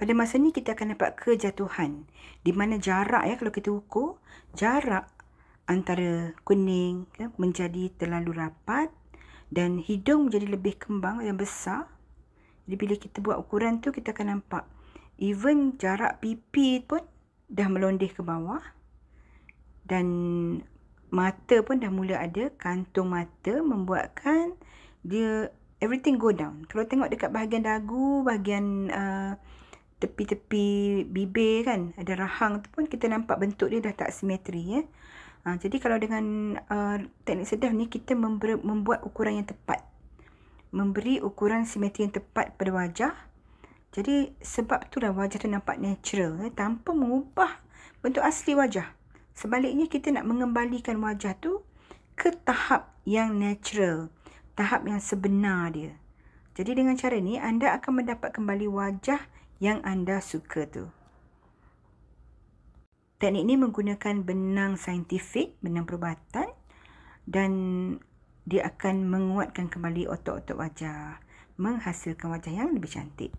Pada masa ni kita akan dapat kejatuhan, di mana jarak kalau kita ukur, jarak antara kuning menjadi terlalu rapat dan hidung menjadi lebih kembang dan besar. Jadi bila kita buat ukuran tu, kita akan nampak even jarak pipi pun dah melondeh ke bawah dan mata pun dah mula ada, kantung mata membuatkan dia everything go down. Kalau tengok dekat bahagian dagu, bahagian tepi-tepi bibir kan, ada rahang tu pun kita nampak bentuk dia dah tak simetri jadi kalau dengan teknik sedaf ni kita membuat ukuran yang tepat, memberi ukuran simetri yang tepat pada wajah. Jadi sebab itulah wajah tu nampak natural tanpa mengubah bentuk asli wajah. Sebaliknya kita nak mengembalikan wajah tu ke tahap yang natural, tahap yang sebenar dia. Jadi dengan cara ni anda akan mendapat kembali wajah yang anda suka tu. Teknik ni menggunakan benang saintifik, benang perubatan, dan dia akan menguatkan kembali otot-otot wajah, menghasilkan wajah yang lebih cantik.